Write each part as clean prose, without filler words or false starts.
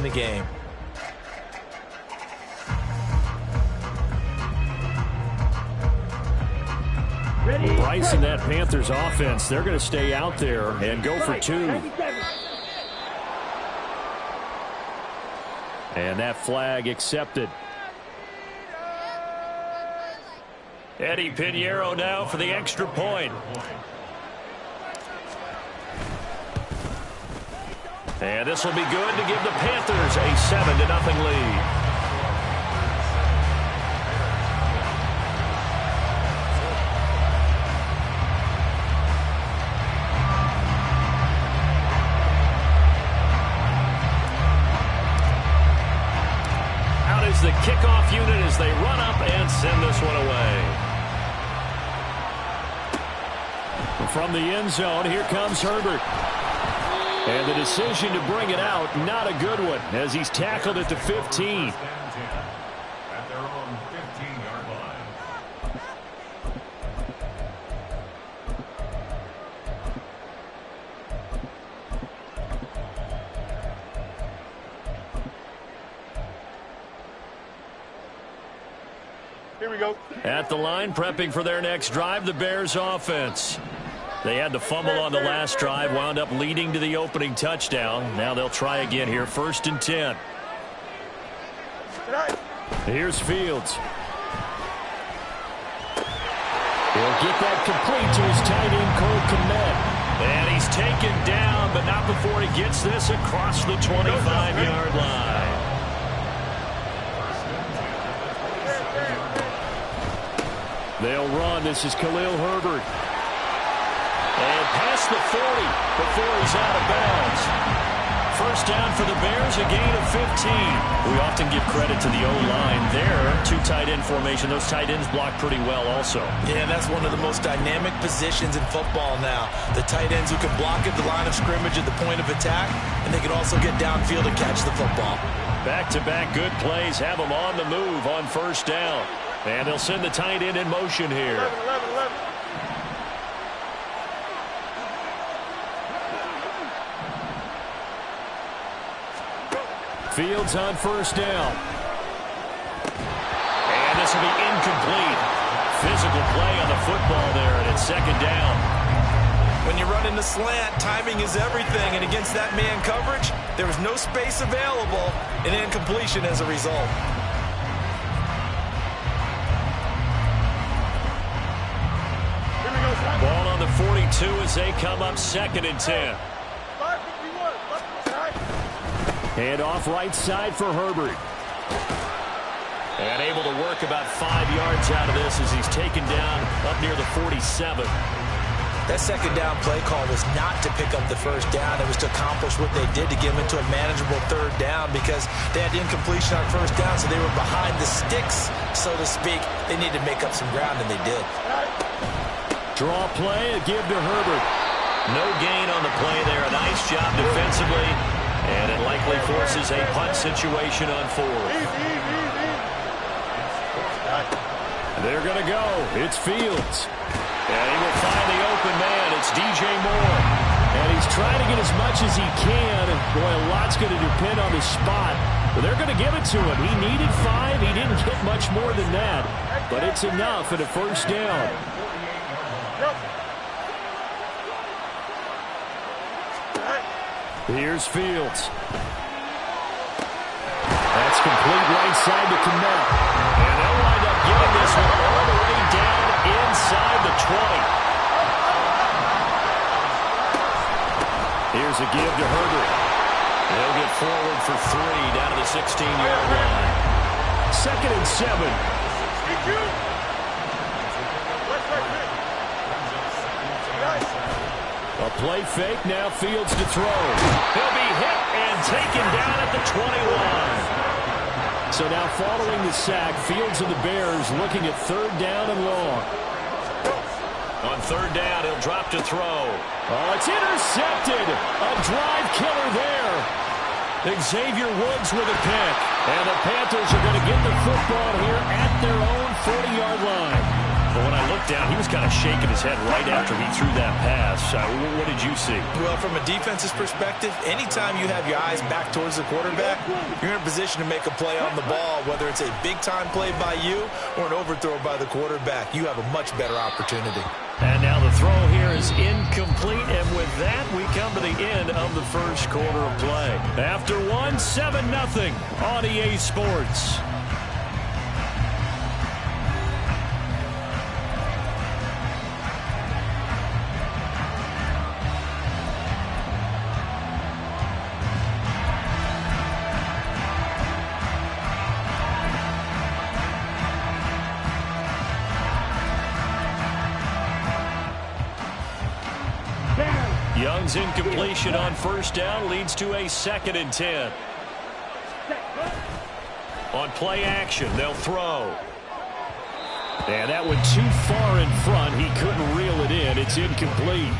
in the game. Bryce and that Panthers offense, they're going to stay out there and go for two. And that flag accepted. Eddie Pinheiro now for the extra point. And this will be good to give the Panthers a 7-0 lead. The kickoff unit as they run up and send this one away. From the end zone, here comes Herbert. And the decision to bring it out, not a good one, as he's tackled at the 15. At their own 15-yard line. Here we go. At the line, prepping for their next drive, the Bears offense. They had the fumble on the last drive, wound up leading to the opening touchdown. Now they'll try again here, 1st and 10. Here's Fields. He'll get that complete to his tight end, Cole Kmet. And he's taken down, but not before he gets this across the 25-yard line. They'll run. This is Khalil Herbert. And past the 40 before he's out of bounds. First down for the Bears, a gain of 15. We often give credit to the O-line there. 2 tight end formation. Those tight ends block pretty well also. Yeah, that's one of the most dynamic positions in football now. The tight ends who can block at the line of scrimmage at the point of attack, and they can also get downfield and catch the football. Back-to-back good plays have them on the move on first down. And they'll send the tight end in motion here. 11. Fields on first down. And this will be incomplete. Physical play on the football there, and it's 2nd down. When you run in the slant, timing is everything, and against that man coverage, there was no space available, and incompletion as a result. Ball on the 42 as they come up 2nd and 10. Hand off right side for Herbert. And able to work about 5 yards out of this as he's taken down up near the 47. That 2nd down play call was not to pick up the 1st down. It was to accomplish what they did to get them into a manageable 3rd down because they had incompletion on 1st down, so they were behind the sticks, so to speak. They needed to make up some ground, and they did. Draw play, a give to Herbert. No gain on the play there. A nice job defensively. And it likely forces a punt situation on 4th. They're going to go. It's Fields. And he will find the open man. It's DJ Moore. And he's trying to get as much as he can. Boy, a lot's going to depend on the spot. But they're going to give it to him. He needed 5. He didn't get much more than that. But it's enough at a 1st down. Here's Fields. That's complete right side to Kmet. And they'll wind up getting this one all the way down inside the 20. Here's a give to Herbert. He'll get forward for 3 down to the 16-yard line. 2nd and 7. A play fake, now Fields to throw. He'll be hit and taken down at the 21. So now following the sack, Fields and the Bears looking at 3rd down and long. On 3rd down, he'll drop to throw. Oh, it's intercepted. A drive killer there. Xavier Woods with a pick. And the Panthers are going to get the football here at their own 40-yard line. When I looked down, he was kind of shaking his head right after he threw that pass. What did you see? Well, from a defense's perspective, anytime you have your eyes back towards the quarterback, you're in a position to make a play on the ball, whether it's a big-time play by you or an overthrow by the quarterback. You have a much better opportunity. And now the throw here is incomplete, and with that, we come to the end of the first quarter of play. After one, 7-0 on EA Sports. Young's incompletion on first down leads to a 2nd and 10. On play action, they'll throw. And that went too far in front. He couldn't reel it in. It's incomplete.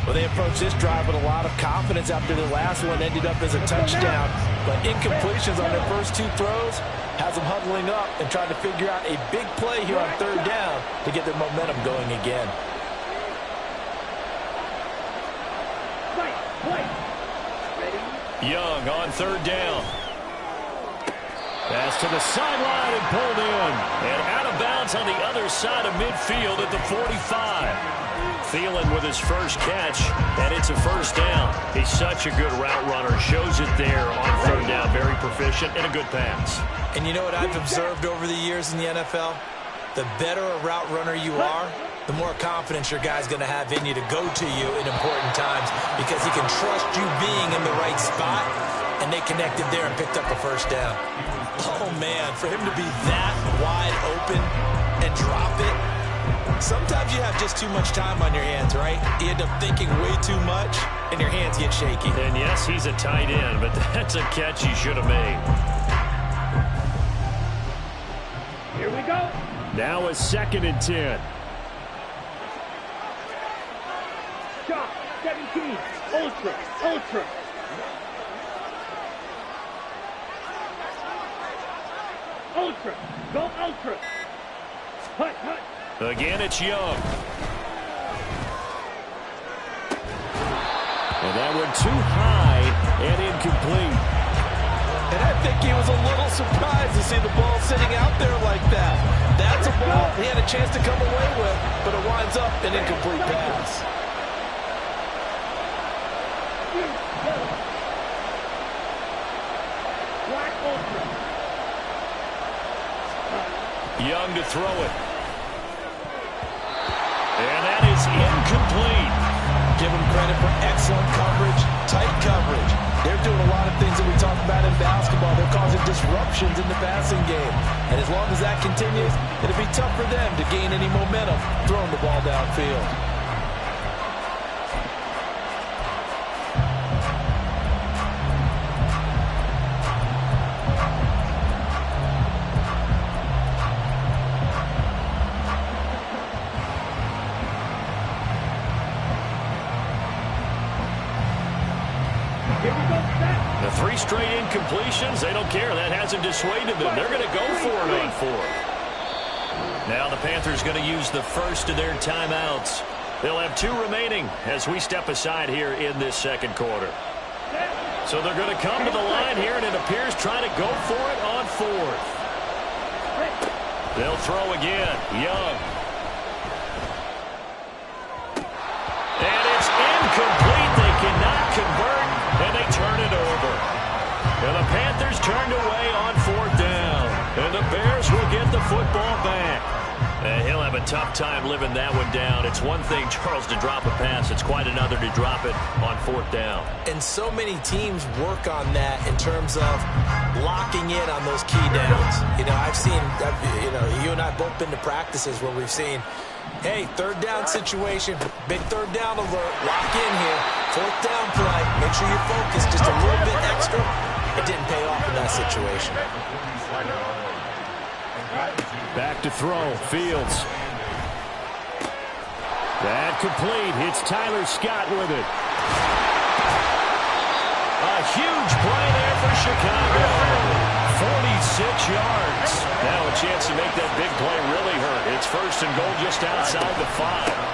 Well, they approached this drive with a lot of confidence after their last one ended up as a touchdown. But incompletions on their first 2 throws has them huddling up and trying to figure out a big play here on 3rd down to get their momentum going again. Young on 3rd down. Pass to the sideline and pulled in. And out of bounds on the other side of midfield at the 45. Thielen with his first catch, and it's a 1st down. He's such a good route runner. Shows it there on 3rd down. Very proficient and a good pass. And you know what I've observed over the years in the NFL? The better a route runner you are, the more confidence your guy's going to have in you to go to you in important times because he can trust you being in the right spot, and they connected there and picked up a 1st down. Oh, man, for him to be that wide open and drop it, sometimes you have just too much time on your hands, right? You end up thinking way too much, and your hands get shaky. And, yes, he's a tight end, but that's a catch he should have made. Here we go. Now a 2nd and 10. Shot, 17, ultra. Ultra, go ultra. Hut. Again, it's Young. And that one too high and incomplete. And I think he was a little surprised to see the ball sitting out there like that. That's a ball he had a chance to come away with, but it winds up an incomplete pass. Young to throw it. And that is incomplete. Give him credit for excellent coverage, tight coverage. They're doing a lot of things that we talk about in basketball. They're causing disruptions in the passing game. And as long as that continues, it'll be tough for them to gain any momentum throwing the ball downfield. The 3 straight incompletions, they don't care. That hasn't dissuaded them. They're going to go for it on 4th. Now the Panthers going to use the first of their timeouts. They'll have 2 remaining as we step aside here in this 2nd quarter. So they're going to come to the line here, and it appears trying to go for it on 4th. They'll throw again. Young. And it's incomplete. They cannot convert, and they turn it over. And the Panthers turned away on 4th down. And the Bears will get the football back. And he'll have a tough time living that one down. It's one thing, Charles, to drop a pass. It's quite another to drop it on 4th down. And so many teams work on that in terms of locking in on those key downs. You know, I've seen, you and I both been to practices where we've seen, hey, 3rd down situation, big 3rd down alert, lock in here, 4th down play, make sure you focus just a little bit extra. It didn't pay off in that situation. Back to throw, Fields. That complete. It's Tyler Scott with it. A huge play there for Chicago. 6 yards. Now a chance to make that big play really hurt. It's first and goal just outside the 5.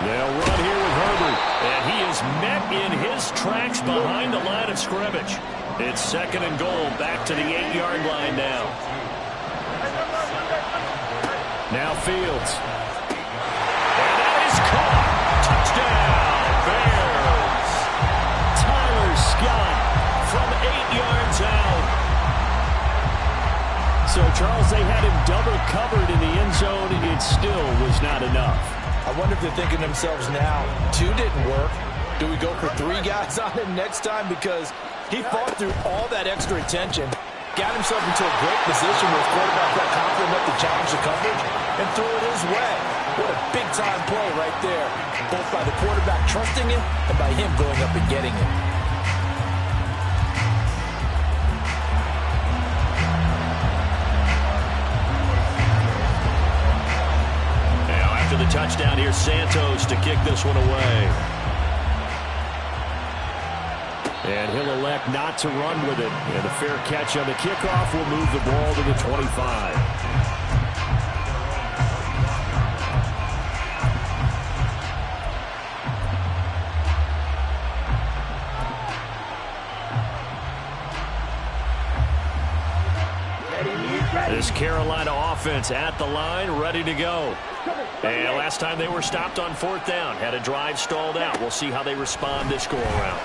They'll run here with Herbert. And he is met in his tracks behind the line of scrimmage. It's second and goal, back to the 8-yard line now. Now Fields. And that is caught. Touchdown, Bears. Tyler Scott from 8 yards out. So, Charles, they had him double covered in the end zone. It still was not enough. I wonder if they're thinking to themselves now, 2 didn't work. Do we go for 3 guys on him next time? Because he fought through all that extra attention, got himself into a great position where his quarterback got confident enough to challenge the coverage and threw it his way. What a big-time play right there, both by the quarterback trusting him and by him going up and getting him. Now after the touchdown, here's Santos to kick this one away. And he'll elect not to run with it. And a fair catch on the kickoff will move the ball to the 25. This Carolina offense at the line, ready to go. And last time they were stopped on 4th down, had a drive stalled out. We'll see how they respond this go-around.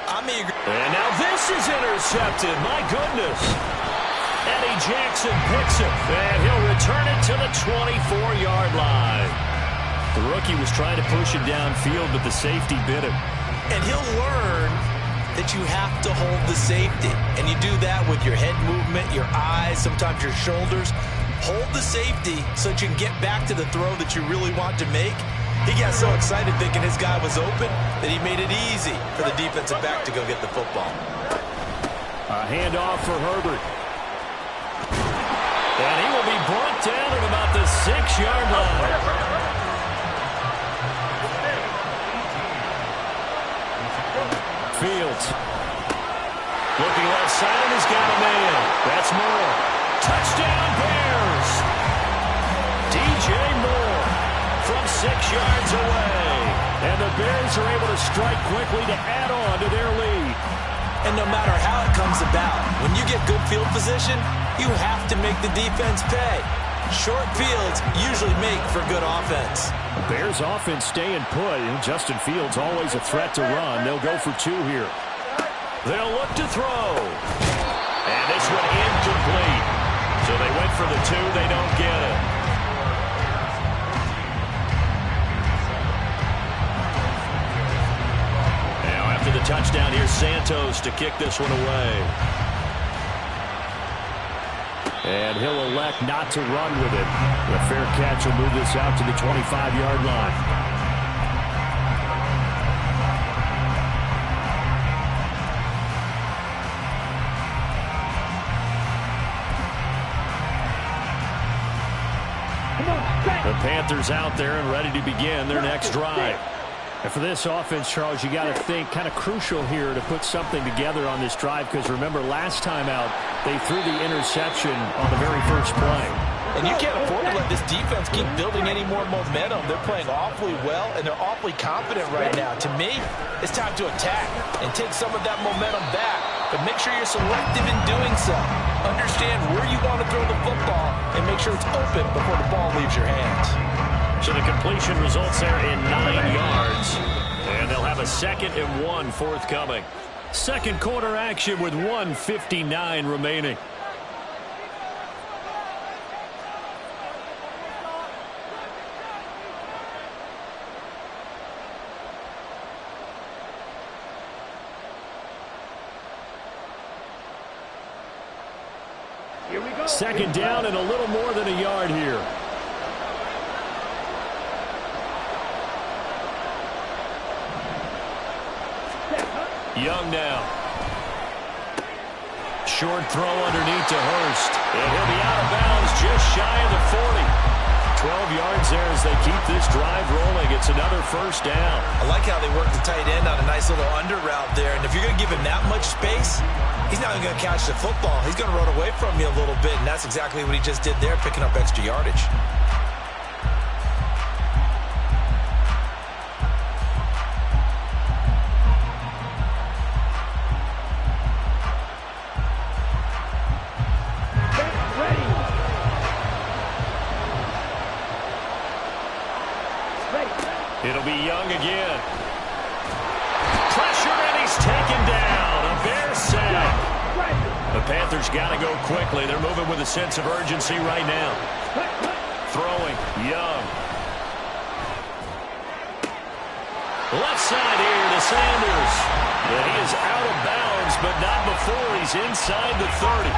I'm eager. And now this is intercepted. My goodness. Eddie Jackson picks it, and he'll return it to the 24-yard line. The rookie was trying to push it downfield, but the safety bit him. And he'll learn that you have to hold the safety. And you do that with your head movement, your eyes, sometimes your shoulders. Hold the safety so that you can get back to the throw that you really want to make. He got so excited thinking his guy was open that he made it easy for the defensive back to go get the football. A handoff for Herbert. And he will be brought down at about the 6-yard line. Fields. Looking left side, and he's got a man. That's Moore. Touchdown, Bears. DJ Moore from 6 yards away. And the Bears are able to strike quickly to add on to their lead. And no matter how it comes about, when you get good field position, you have to make the defense pay. Short fields usually make for good offense. The Bears offense staying put. Justin Fields always a threat to run. They'll go for 2 here. They'll look to throw. And this one incomplete. So they went for the 2. They don't get it. Now after the touchdown, here's Santos to kick this one away. And he'll elect not to run with it. A fair catch will move this out to the 25-yard line. The Panthers out there and ready to begin their next drive. And for this offense, Charles, you got to think kind of crucial here to put something together on this drive, because remember last time out they threw the interception on the very first play. And you can't afford to let this defense keep building any more momentum. They're playing awfully well, and they're awfully confident right now. To me, it's time to attack and take some of that momentum back. But make sure you're selective in doing so. Understand where you want to throw the football and make sure it's open before the ball leaves your hands. So the completion results there in 9 yards. And they'll have a 2nd and 1 forthcoming. Second quarter action with 1:59 remaining. Here we go. Second down and a little more than a yard here. Young now. Short throw underneath to Hurst. And he'll be out of bounds just shy of the 40. 12 yards there as they keep this drive rolling. It's another first down. I like how they work the tight end on a nice little under route there. And if you're going to give him that much space, he's not even going to catch the football. He's going to run away from you a little bit, and that's exactly what he just did there, picking up extra yardage. It'll be Young again. Pressure, and he's taken down. A Bear sack. The Panthers got to go quickly. They're moving with a sense of urgency right now. Throwing, Young. Left side here to Sanders. And he is out of bounds, but not before he's inside the 30.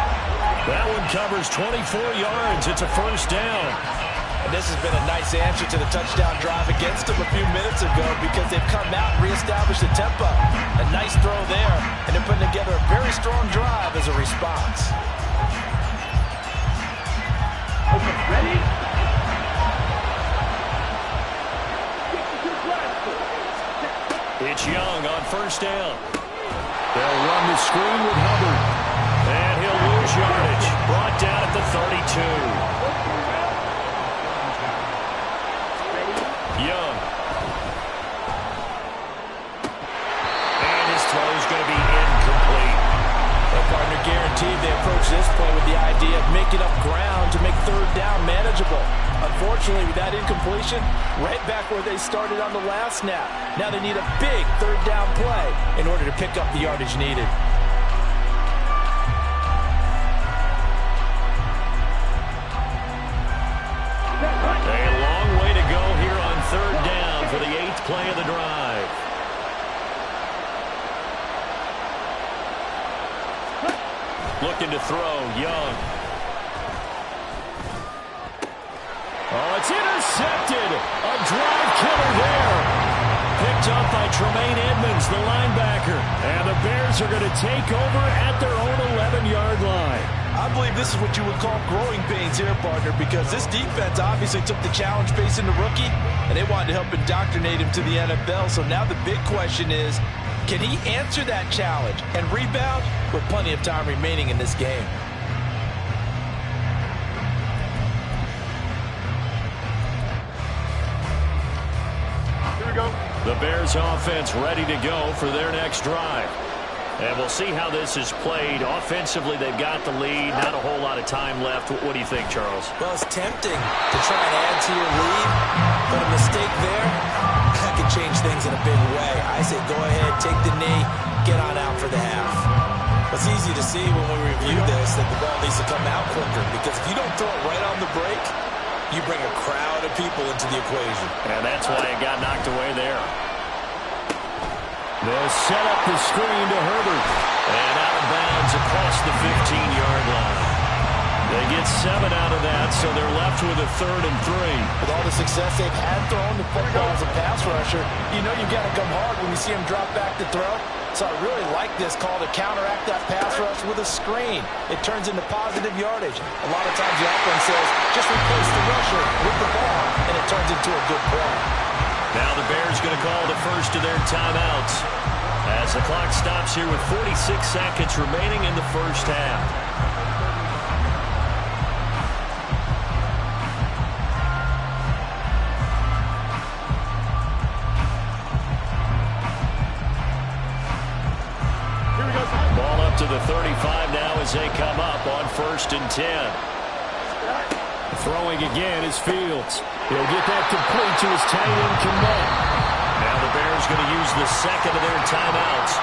That one covers 24 yards. It's a first down. And this has been a nice answer to the touchdown drive against them a few minutes ago because they've come out and reestablished the tempo. A nice throw there, and they're putting together a very strong drive as a response. Okay, ready? It's Young on first down. They'll run the screen with Hubbard. And he'll lose yardage. Brought down at the 32. Young. And his throw is going to be incomplete. Well, partner, guaranteed they approach this play with the idea of making up ground to make third down manageable. Unfortunately, with that incompletion, right back where they started on the last snap. Now they need a big third down play in order to pick up the yardage needed. Third down for the 8th play of the drive. Looking to throw, Young. Oh, it's intercepted. A drive killer there. Picked up by Tremaine Edmonds, the linebacker. And the Bears are going to take over at their own 11-yard line. I believe this is what you would call growing pains here, partner, because this defense obviously took the challenge facing the rookie, and they wanted to help indoctrinate him to the NFL. So now the big question is, can he answer that challenge and rebound with plenty of time remaining in this game? Here we go. The Bears offense ready to go for their next drive. And we'll see how this is played. Offensively, they've got the lead. Not a whole lot of time left. What do you think, Charles? Well, it's tempting to try and add to your lead, but a mistake there, that could change things in a big way. I say go ahead, take the knee, get on out for the half. It's easy to see when we review this that the ball needs to come out quicker, because if you don't throw it right on the break, you bring a crowd of people into the equation. And that's why it got knocked away there. They'll set up the screen to Herbert. And out of bounds across the 15-yard line. They get 7 out of that, so they're left with a 3rd and 3. With all the success they've had throwing the football as a pass rusher, you know you've got to come hard when you see him drop back to throw. So I really like this call to counteract that pass rush with a screen. It turns into positive yardage. A lot of times the offense says, just replace the rusher with the ball, and it turns into a good play. Now the Bears going to call the first of their timeouts as the clock stops here with 46 seconds remaining in the first half. Here we go. Ball up to the 35 now as they come up on 1st and 10. Throwing again is Fields. He'll get that complete to his tight end, Kmet. Now the Bears going to use the second of their timeouts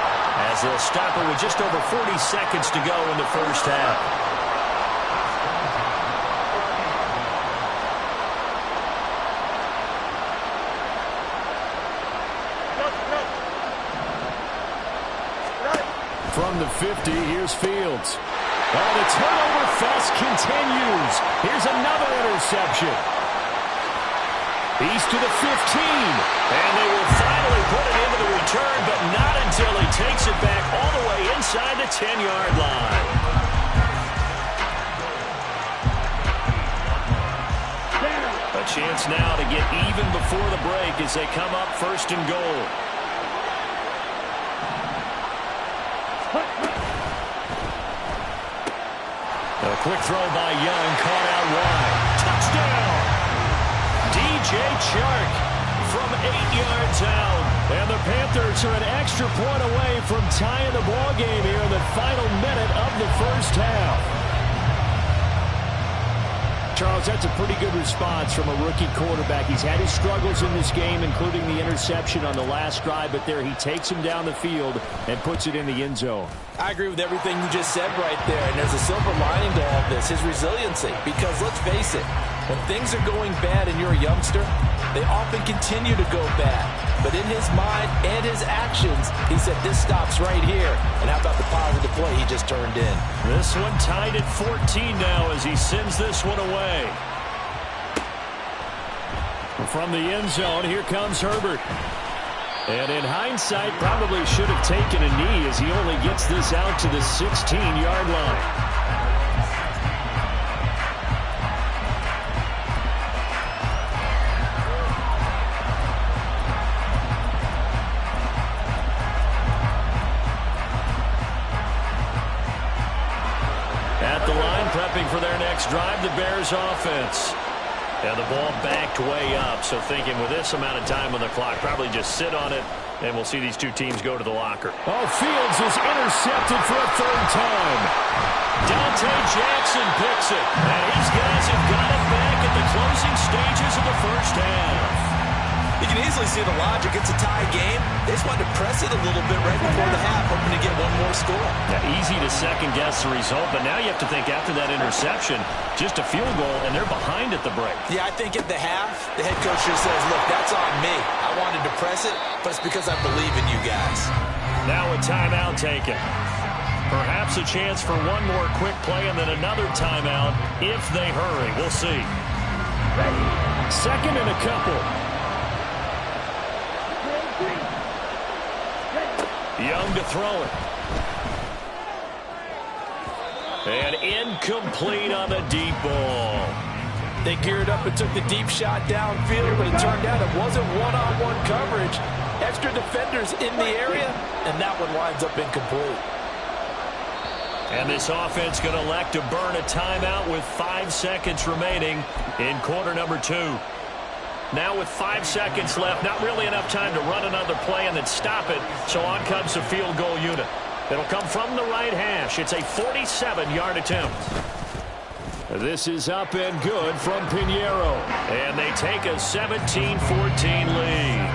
as they'll stop it with just over 40 seconds to go in the first half. From the 50, here's Fields. Oh, the turnover fest continues. Here's another interception. He's to the 15. And they will finally put it into the return, but not until he takes it back all the way inside the 10-yard line. A chance now to get even before the break as they come up first and goal. A quick throw by Young, caught out wide. Touchdown! DJ Chark from 8 yards out. And the Panthers are an extra point away from tying the ball game here in the final minute of the first half. Charles, that's a pretty good response from a rookie quarterback. He's had his struggles in this game, including the interception on the last drive, but there he takes him down the field and puts it in the end zone. I agree with everything you just said right there, and there's a silver lining to all this, his resiliency. Because let's face it, when things are going bad and you're a youngster, they often continue to go bad. But in his mind and his actions, he said this stops right here. And how about the positive play he just turned in? This one tied at 14 now as he sends this one away. From the end zone, here comes Herbert. And in hindsight, probably should have taken a knee as he only gets this out to the 16-yard line. For their next drive, the Bears offense. And the ball backed way up, so thinking with this amount of time on the clock, probably just sit on it, and we'll see these two teams go to the locker. Oh, Fields is intercepted for a third time. Dante Jackson picks it, and these guys have got it back at the closing stages of the first half. You can easily see the logic. It's a tie game. They just wanted to press it a little bit right before the half, hoping to get one more score. Now, easy to second-guess the result, but now you have to think after that interception, just a field goal, and they're behind at the break. Yeah, I think at the half, the head coach just says, look, that's on me. I wanted to press it, but it's because I believe in you guys. Now a timeout taken. Perhaps a chance for one more quick play and then another timeout if they hurry. We'll see. Second and a couple. Young to throw it. And incomplete on the deep ball. They geared up and took the deep shot downfield, but it turned out it wasn't one-on-one coverage. Extra defenders in the area, and that one winds up incomplete. And this offense going to elect to burn a timeout with 5 seconds remaining in quarter number 2. Now with 5 seconds left, not really enough time to run another play and then stop it. So on comes the field goal unit. It'll come from the right hash. It's a 47-yard attempt. This is up and good from Pinheiro. And they take a 17-14 lead.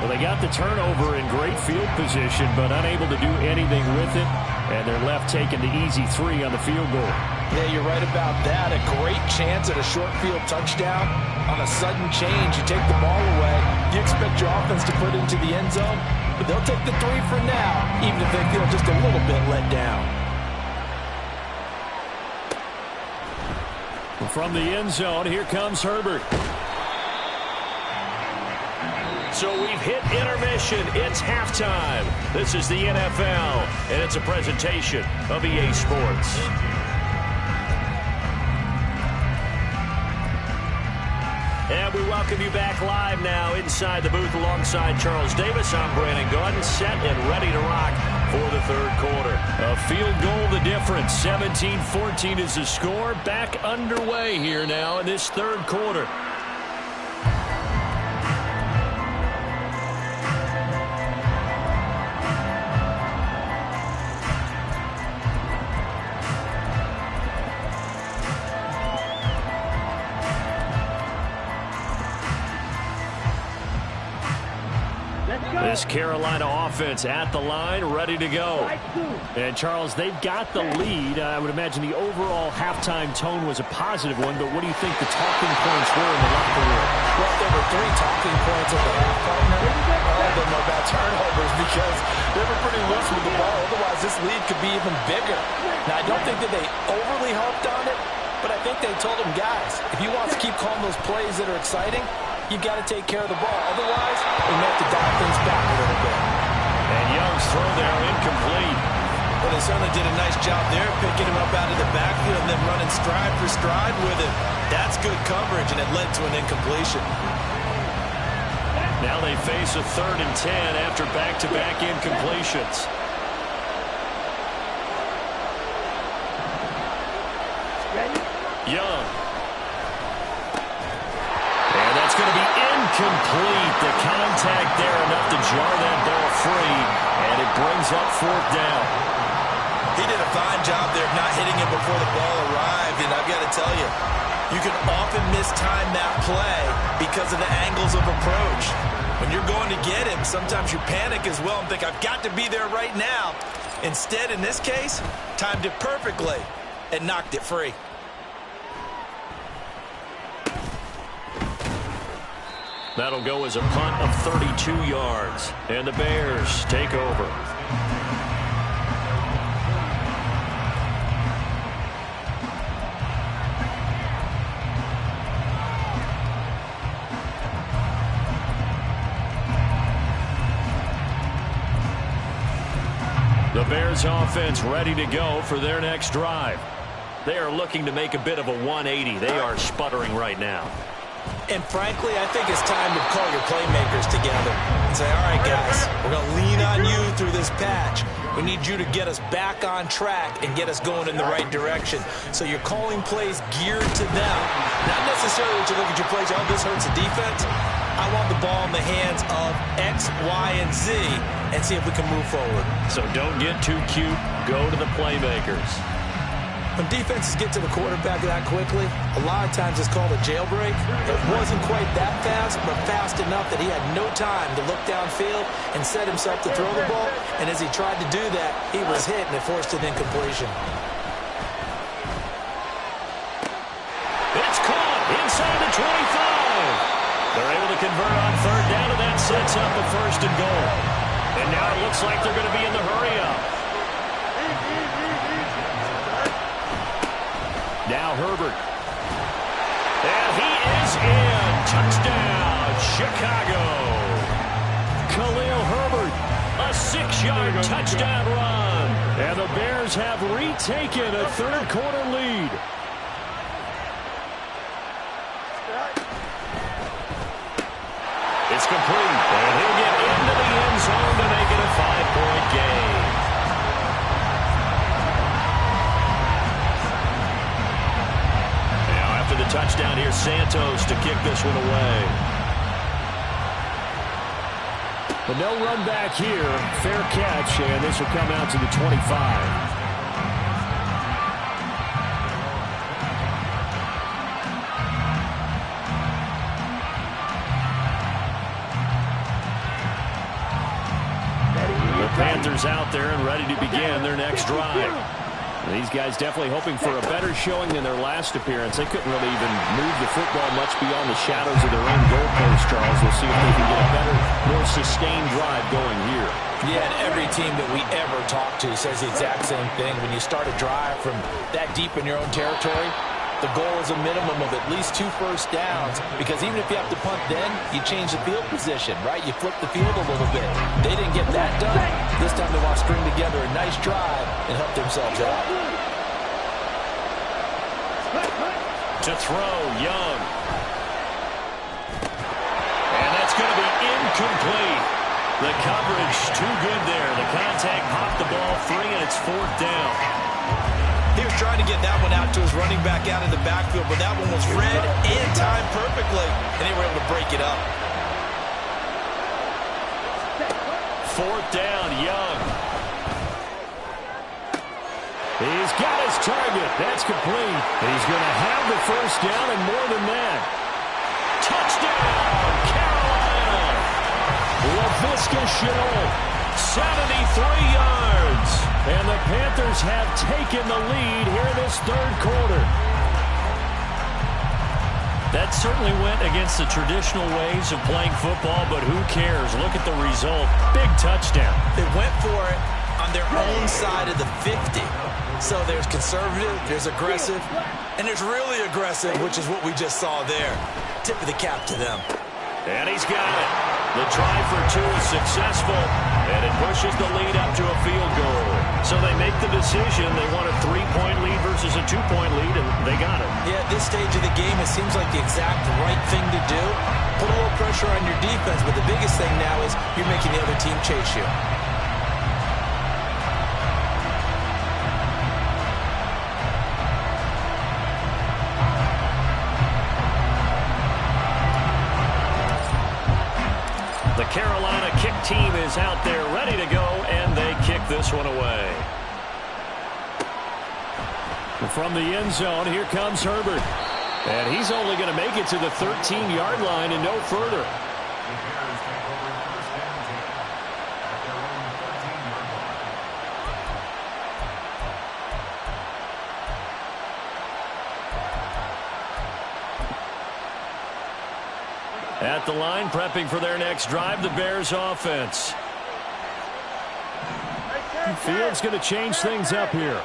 Well, they got the turnover in great field position, but unable to do anything with it. And they're left taking the easy 3 on the field goal. Yeah, you're right about that. A great chance at a short field touchdown. On a sudden change, you take the ball away. You expect your offense to put it into the end zone, but they'll take the 3 for now, even if they feel just a little bit let down. From the end zone, here comes Herbert. So we've hit intermission. It's halftime. This is the NFL, and it's a presentation of EA Sports. And we welcome you back live now inside the booth alongside Charles Davis. I'm Brandon Gordon, set and ready to rock for the third quarter. A field goal the difference. 17-14 is the score. Back underway here now in this third quarter. This Carolina offense at the line, ready to go. And, Charles, they've got the lead. I would imagine the overall halftime tone was a positive one, but what do you think the talking points were in the locker room? Well, there were 3 talking points at the half, partner. All of them are about turnovers because they were pretty loose with the ball. Otherwise, this lead could be even bigger. Now, I don't think that they overly harped on it, but I think they told them, guys, if you want to keep calling those plays that are exciting, you've got to take care of the ball. Otherwise, we may have to dial things back a little bit. And Young's throw there incomplete. Well, they certainly did a nice job there, picking him up out of the backfield and then running stride for stride with him. That's good coverage, and it led to an incompletion. Now they face a 3rd and 10 after back-to-back incompletions. Young. And that's going to be incomplete. The contact there enough to jar that ball free, and it brings up 4th down. He did a fine job there of not hitting him before the ball arrived, and I've got to tell you, you can often mistime that play because of the angles of approach. When you're going to get him, sometimes you panic as well and think, I've got to be there right now. Instead, in this case, timed it perfectly and knocked it free. That'll go as a punt of 32 yards, and the Bears take over. The Bears offense ready to go for their next drive. They are looking to make a bit of a 180. They are sputtering right now. And frankly, I think it's time to call your playmakers together and say, all right, guys, we're going to lean on you through this patch. We need you to get us back on track and get us going in the right direction. So you're calling plays geared to them. Not necessarily that you look at your plays, oh, this hurts the defense. I want the ball in the hands of X, Y, and Z and see if we can move forward. So don't get too cute. Go to the playmakers. When defenses get to the quarterback that quickly, a lot of times it's called a jailbreak. It wasn't quite that fast, but fast enough that he had no time to look downfield and set himself to throw the ball. And as he tried to do that, he was hit and it forced an incompletion. It's caught inside the 25. They're able to convert on 3rd down, and that sets up a 1st and goal. And now it looks like they're going to be in the hurry-up. Now Herbert. And he is in. Touchdown, Chicago. Khalil Herbert, a 6-yard touchdown run. And the Bears have retaken a 3rd-quarter lead. It's complete. And he'll get into the end zone to make it a 5-point game. The touchdown here, Santos to kick this one away. But no run back here. Fair catch, and this will come out to the 25. The Panthers out there and ready to begin their next drive. These guys definitely hoping for a better showing than their last appearance. They couldn't really even move the football much beyond the shadows of their own goalpost, Charles. We'll see if they can get a better, more sustained drive going here. Yeah, and every team that we ever talk to says the exact same thing. When you start a drive from that deep in your own territory, the goal is a minimum of at least 2 first downs, because even if you have to punt then, you change the field position, right? You flip the field a little bit. They didn't get that done. This time they want to string together a nice drive and help themselves out. To throw, Young. And that's going to be incomplete. The coverage too good there. The contact popped the ball free, and it's 4th down. He was trying to get that one out to his running back out in the backfield, but that one was read and timed perfectly, and they were able to break it up. 4th down, Young. He's got his target. That's complete. He's going to have the 1st down and more than that. Touchdown, Carolina. Laviska Shenault, 73 yards. And the Panthers have taken the lead here in this 3rd quarter. That certainly went against the traditional ways of playing football, but who cares? Look at the result. Big touchdown. They went for it on their own side of the 50. So there's conservative, there's aggressive, and there's really aggressive, which is what we just saw there. Tip of the cap to them. And he's got it. The try for 2 is successful. And it pushes the lead up to a field goal. So they make the decision. They want a 3-point lead versus a 2-point lead, and they got it. Yeah, at this stage of the game, it seems like the exact right thing to do. Put a little pressure on your defense, but the biggest thing now is you're making the other team chase you. The Carolina kick team is out there ready to go, and they kick this one away. From the end zone, here comes Herbert. And he's only going to make it to the 13-yard line and no further. The Bears take over first and 10 at their own 13-yard line. At the line, prepping for their next drive, the Bears offense. Fields going to change things up here.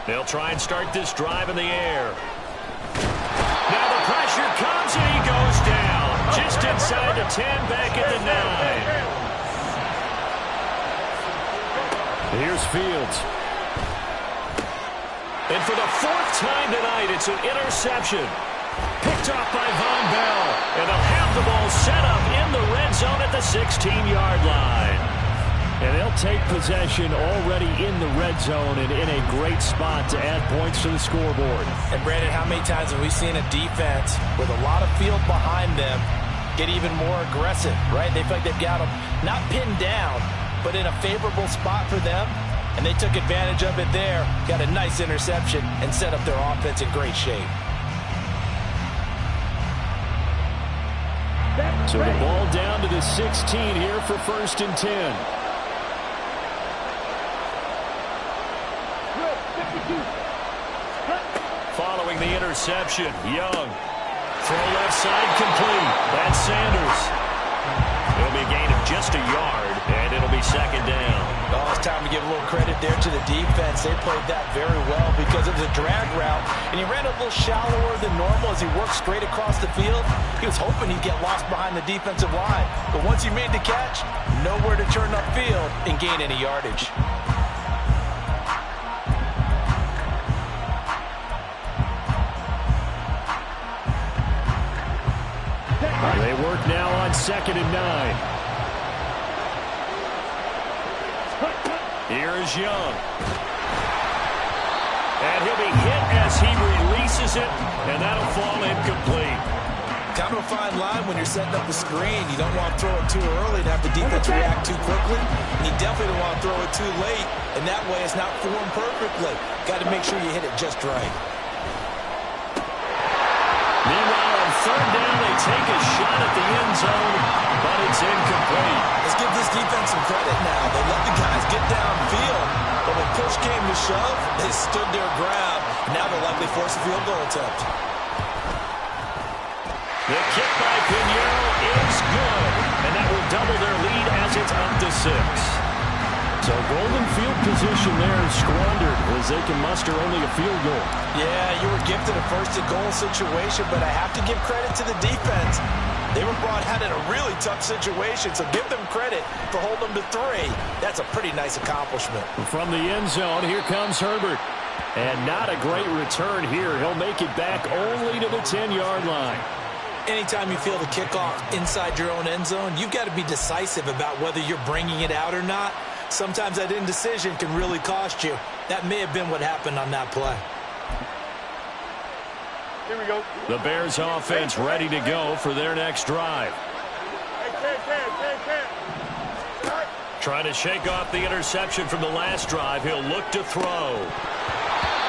They'll try and start this drive in the air. Now the pressure comes and he goes down. Just inside the 10, back at the 9. Here's Fields. And for the 4th time tonight, it's an interception. Picked off by Von Bell. And they'll have the ball set up in the red zone at the 16-yard line. And they'll take possession already in the red zone and in a great spot to add points to the scoreboard. And Brandon, how many times have we seen a defense with a lot of field behind them get even more aggressive, right? They feel like they've got them not pinned down, but in a favorable spot for them. And they took advantage of it there, got a nice interception, and set up their offense in great shape. So the ball down to the 16 here for 1st and 10. Following the interception, Young. Throw left side complete. That's Sanders. It'll be a gain of just a yard, and it'll be 2nd down. Oh, it's time to give a little credit there to the defense. They played that very well because it was a drag route, and he ran a little shallower than normal as he worked straight across the field. He was hoping he'd get lost behind the defensive line, but once he made the catch, nowhere to turn upfield and gain any yardage. They work now on 2nd and 9. Here is Young. And he'll be hit as he releases it, and that'll fall incomplete. Kind of a fine line when you're setting up a screen. You don't want to throw it too early to have the defense react too quickly. And you definitely don't want to throw it too late, and that way it's not formed perfectly. Got to make sure you hit it just right. Meanwhile, on 3rd down, they take a shot at the end zone, but it's incomplete. Let's give this defense some credit now. They let the guys get downfield, but when push came to shove, they stood their ground. Now they'll likely force a field goal attempt. The kick by Pinheiro is good, and that will double their lead as it's up to 6. So golden field position there squandered as they can muster only a field goal. Yeah, you were gifted a 1st-and-goal situation, but I have to give credit to the defense. They were brought out in a really tough situation, so give them credit for holding them to 3. That's a pretty nice accomplishment. From the end zone, here comes Herbert. And not a great return here. He'll make it back only to the 10-yard line. Anytime you feel the kickoff inside your own end zone, you've got to be decisive about whether you're bringing it out or not. Sometimes that indecision can really cost you. That may have been what happened on that play. Here we go. The Bears offense ready to go for their next drive. Trying to shake off the interception from the last drive. He'll look to throw.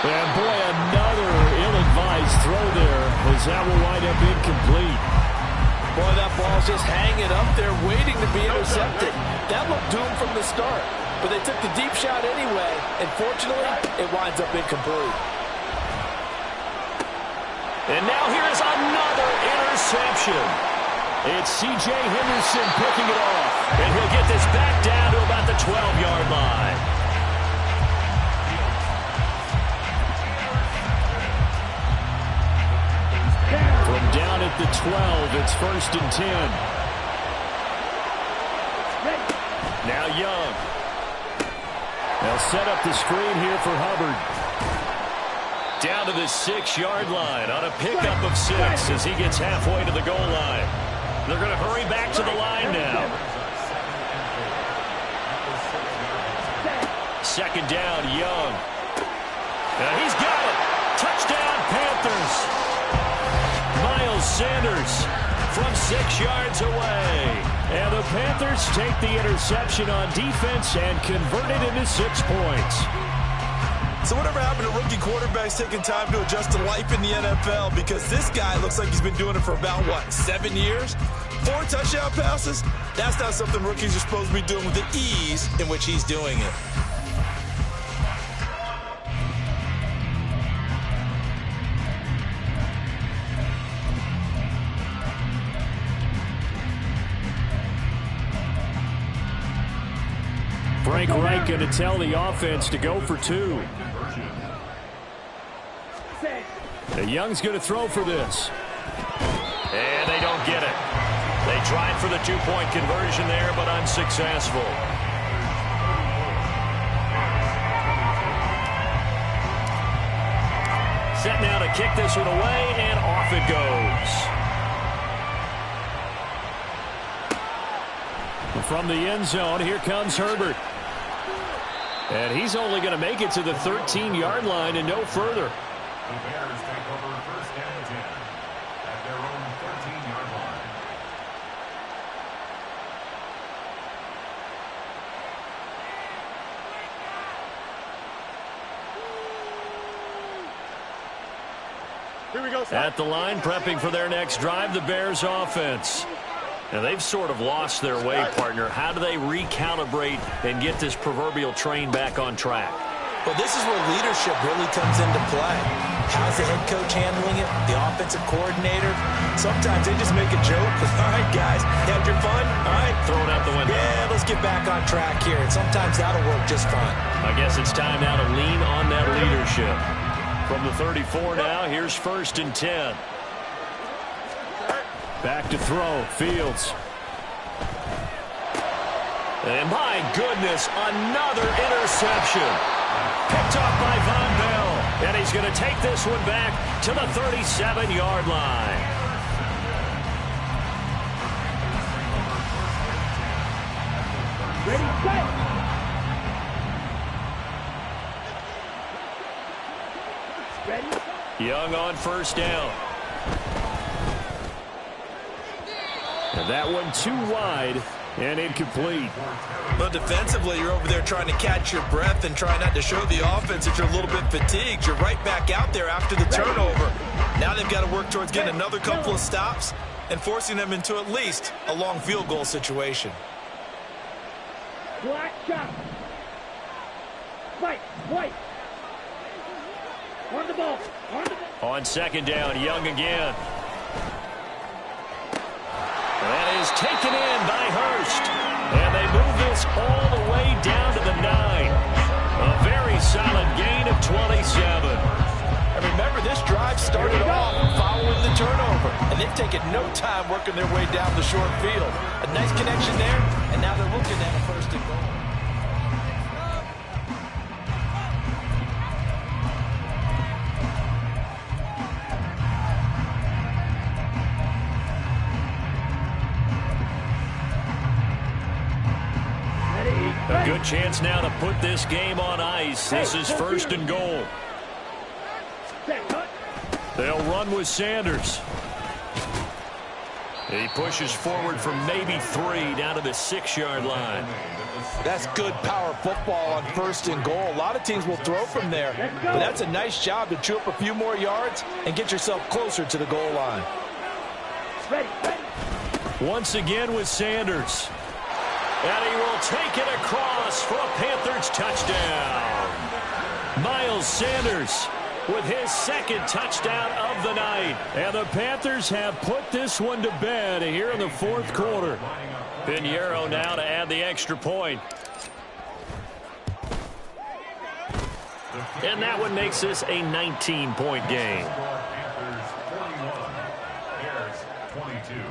And boy, another ill-advised throw there as that will wind up incomplete. Boy, that ball's just hanging up there waiting to be intercepted. That looked doomed from the start, but they took the deep shot anyway, and fortunately, it winds up incomplete. And now here's another interception. It's C.J. Henderson picking it off, and he'll get this back down to about the 12-yard line. From down at first and 10. Now Young. They'll set up the screen here for Hubbard. Down to the 6-yard line on a pickup of 6 as he gets halfway to the goal line. They're going to hurry back to the line now. Second down, Young. And he's got it. Touchdown, Panthers. Miles Sanders from 6 yards away. And the Panthers take the interception on defense and convert it into 6 points. So whatever happened to rookie quarterbacks taking time to adjust to life in the NFL? Because this guy looks like he's been doing it for about, 7 years? 4 touchdown passes? That's not something rookies are supposed to be doing with the ease in which he's doing it. Frank Reich going to tell the offense to go for 2. The Young's going to throw for this. And they don't get it. They tried for the 2-point conversion there, but unsuccessful. Set now to kick this one away, and off it goes. From the end zone, here comes Herbert. And he's only going to make it to the 13-yard line and no further. The Bears take over first and 10 at their own 13-yard line. Here we go, Scott. At the line, prepping for their next drive, the Bears offense. Now, they've sort of lost their way, partner. How do they recalibrate and get this proverbial train back on track? Well, this is where leadership really comes into play. How's the head coach handling it? The offensive coordinator? Sometimes they just make a joke. All right, guys, you had your fun? All right. Throw it out the window. Yeah, let's get back on track here. And sometimes that'll work just fine. I guess it's time now to lean on that leadership. From the 34 now, here's first and 10. Back to throw, Fields. And my goodness, another interception. Picked off by Von Bell. And he's going to take this one back to the 37-yard line. Ready, set. Ready. Young on first down. And that one too wide and incomplete. But defensively, you're over there trying to catch your breath and try not to show the offense that you're a little bit fatigued. You're right back out there after the turnover. Now they've got to work towards getting another couple of stops and forcing them into at least a long field goal situation. Black shot. Fight. White. On the ball. On the ball. On second down, Young again. That is taken in by Hurst. And they move this all the way down to the 9. A very solid gain of 27. And remember, this drive started off following the turnover. And they've taken no time working their way down the short field. A nice connection there, and now they're looking at a first and goal. A good chance now to put this game on ice. This is first and goal. They'll run with Sanders. He pushes forward for maybe 3 down to the 6-yard line. That's good power football on first and goal. A lot of teams will throw from there, but that's a nice job to chew up a few more yards and get yourself closer to the goal line. Ready. Once again with Sanders. And he will take it across for a Panthers touchdown. Miles Sanders with his second touchdown of the night. And the Panthers have put this one to bed here in the fourth quarter. Pinheiro now to add the extra point. And that one makes this a 19-point game. Panthers 41, Bears 22.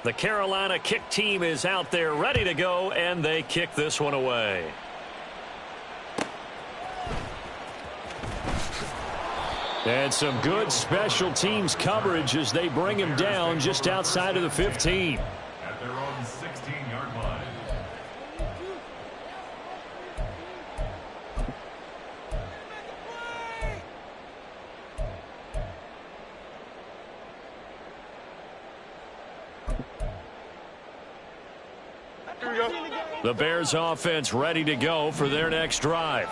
The Carolina kick team is out there ready to go, and they kick this one away. And some good special teams coverage as they bring him down just outside of the 15. At their own 16-yard line. The Bears offense ready to go for their next drive.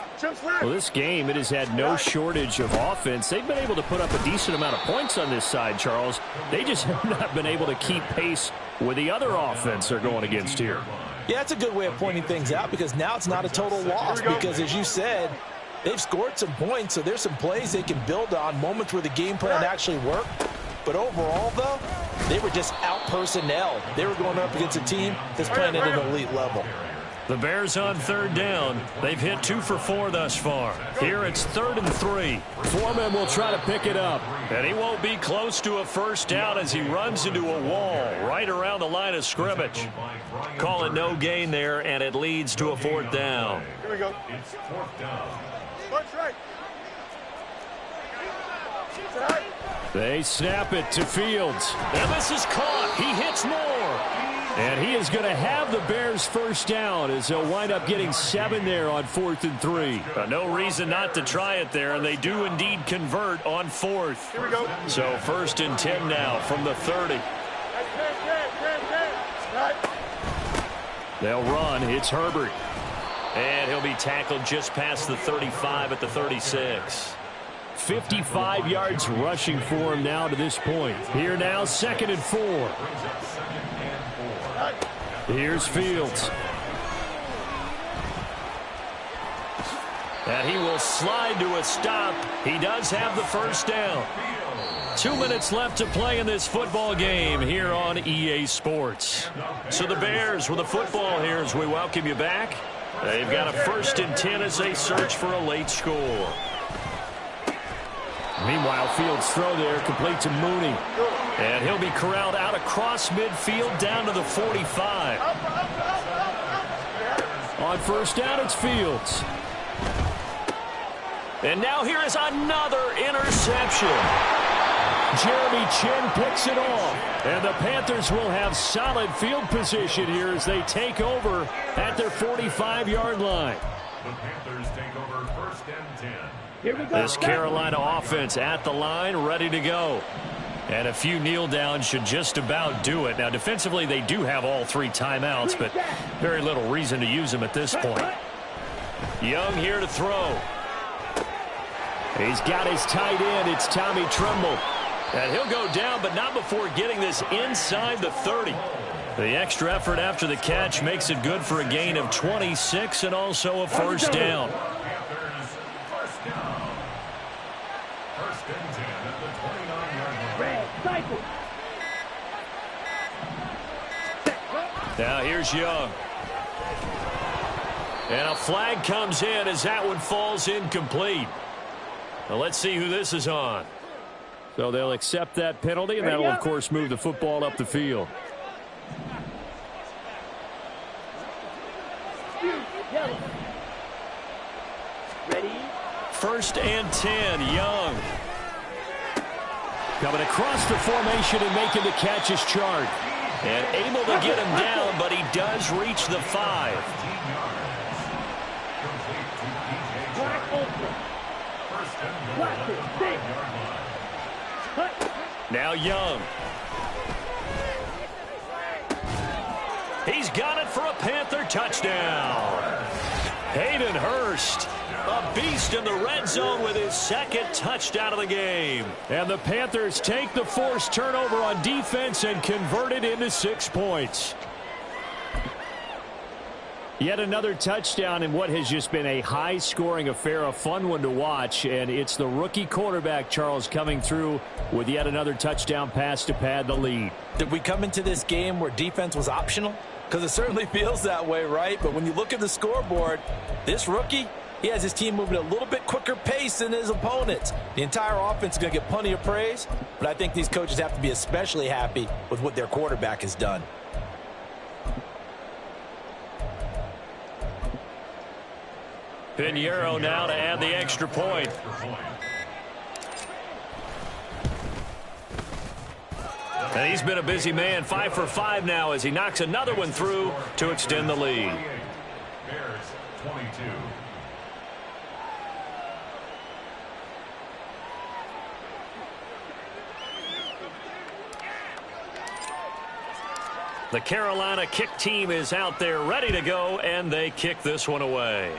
Well, this game, it has had no shortage of offense. They've been able to put up a decent amount of points on this side, Charles. They just have not been able to keep pace with the other offense they're going against here. Yeah, that's a good way of pointing things out because now it's not a total loss because, as you said, they've scored some points, so there's some plays they can build on, moments where the game plan actually worked. But overall, though, they were just out-personnel. They were going up against a team that's playing at an elite level. The Bears on third down. They've hit 2 for 4 thus far. Here it's 3rd and 3. Foreman will try to pick it up. And he won't be close to a first down as he runs into a wall right around the line of scrimmage. Call it no gain there, and it leads to a 4th down. Here we go. It's 4th down. Punch right. They snap it to Fields. And this is caught. He hits more. And he is going to have the Bears first down as they'll wind up getting 7 there on 4th and 3. No reason not to try it there, and they do indeed convert on 4th. Here we go. So 1st and 10 now from the 30. They'll run. It's Herbert. And he'll be tackled just past the 35 at the 36. 55 yards rushing for him now to this point. Here now, 2nd and 4. Here's Fields. And he will slide to a stop. He does have the first down. 2 minutes left to play in this football game here on EA Sports. So the Bears with the football here as we welcome you back. They've got a 1st and 10 as they search for a late score. Meanwhile, Fields' throw there complete to Mooney. And he'll be corralled out across midfield down to the 45. On first down, it's Fields. And now here is another interception. Jeremy Chin picks it off. And the Panthers will have solid field position here as they take over at their 45-yard line. The Panthers take over 1st and 10. Here we go. This Carolina offense at the line, ready to go. And a few kneel downs should just about do it. Now, defensively, they do have all 3 timeouts, but very little reason to use them at this point. Young here to throw. He's got his tight end. It's Tommy Tremble. And he'll go down, but not before getting this inside the 30. The extra effort after the catch makes it good for a gain of 26 and also a first down. Panthers first down. 1st and 10 at the 29-yard line. Red cycle. Now here's Young. And a flag comes in as that one falls incomplete. Now let's see who this is on. So they'll accept that penalty, and that'll, of course, move the football up the field. Ready. 1st and 10, Young. Coming across the formation and making the catch is Chart. And able to get him down, but he does reach the 5. Now Young. He's got it for a Panther touchdown. Hayden Hurst, a beast in the red zone with his 2nd touchdown of the game. And the Panthers take the forced turnover on defense and convert it into 6 points. Yet another touchdown in what has just been a high-scoring affair, a fun one to watch. And it's the rookie quarterback, Charles, coming through with yet another touchdown pass to pad the lead. Did we come into this game where defense was optional? Because it certainly feels that way, right? But when you look at the scoreboard, this rookie, He has his team moving at a little bit quicker pace than his opponents. The entire offense is going to get plenty of praise, but I think these coaches have to be especially happy with what their quarterback has done. Pinheiro now to add the extra point. And he's been a busy man, 5 for 5 now as he knocks another one through to extend the lead. Bears 22. The Carolina kick team is out there ready to go, and they kick this one away.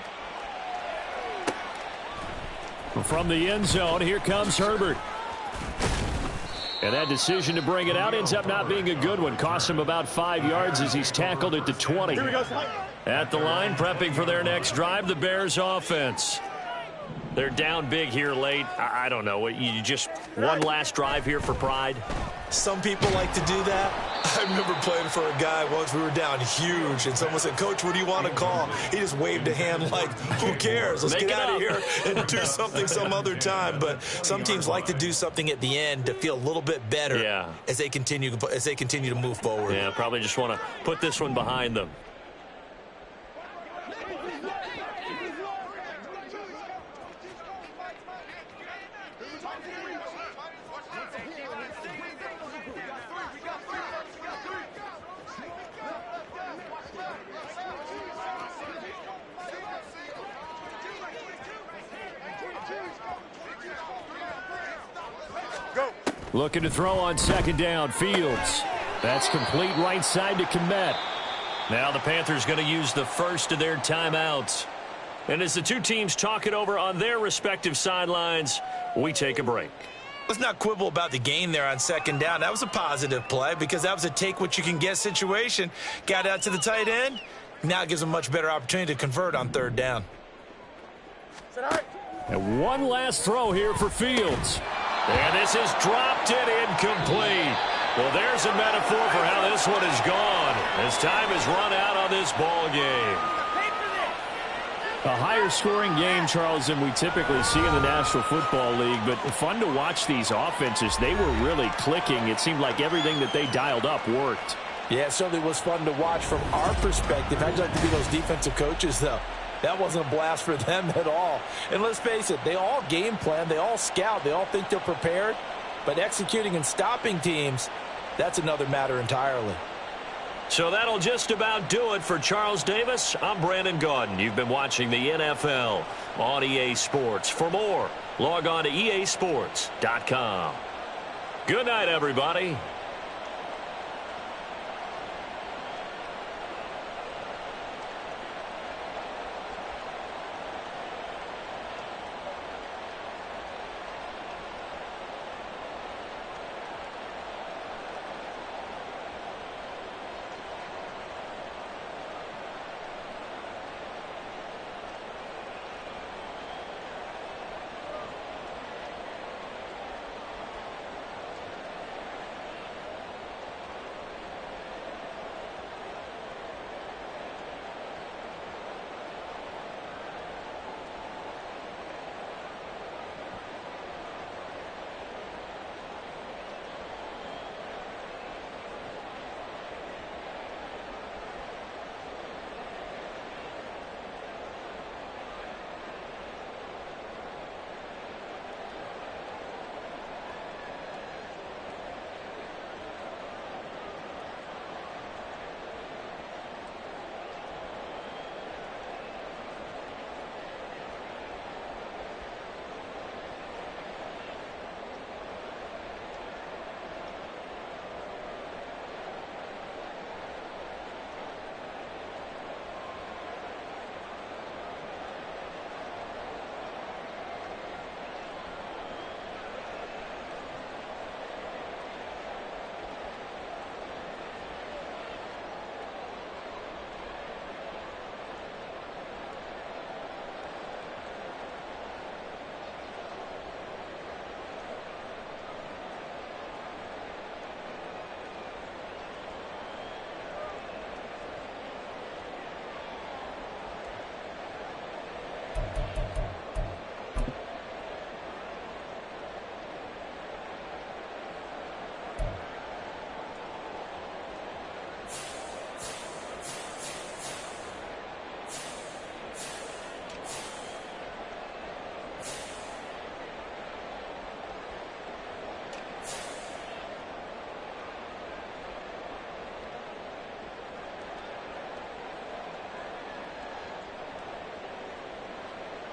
From the end zone, here comes Herbert. And that decision to bring it out ends up not being a good one. Costs him about 5 yards as he's tackled at the 20. At the line, prepping for their next drive, the Bears offense. They're down big here late. I don't know. You just one last drive here for pride? Some people like to do that. I remember playing for a guy once. We were down huge, and someone said, "Coach, what do you want to call?" He just waved a hand like, "Who cares? Let's get out of here and do something some other time." But some teams like to do something at the end to feel a little bit better as they continue to move forward. Yeah, probably just want to put this one behind them. Looking to throw on second down. Fields. That's complete right side to Kmet. Now the Panthers going to use the first of their timeouts. And as the two teams talk it over on their respective sidelines, we take a break. Let's not quibble about the gain there on second down. That was a positive play because that was a take-what-you-can-get situation. Got out to the tight end. Now it gives them a much better opportunity to convert on third down. And one last throw here for Fields. And this is dropped and incomplete. Well, there's a metaphor for how this one is gone as time has run out on this ball game. A higher scoring game, Charles, than we typically see in the National Football League, but fun to watch these offenses. They were really clicking. It seemed like everything that they dialed up worked. Yeah, it certainly was fun to watch from our perspective. I'd like to be those defensive coaches, though. That wasn't a blast for them at all. And let's face it, they all game plan, they all scout, they all think they're prepared. But executing and stopping teams, that's another matter entirely. So that'll just about do it for Charles Davis. I'm Brandon Gaudin. You've been watching the NFL on EA Sports. For more, log on to easports.com. Good night, everybody.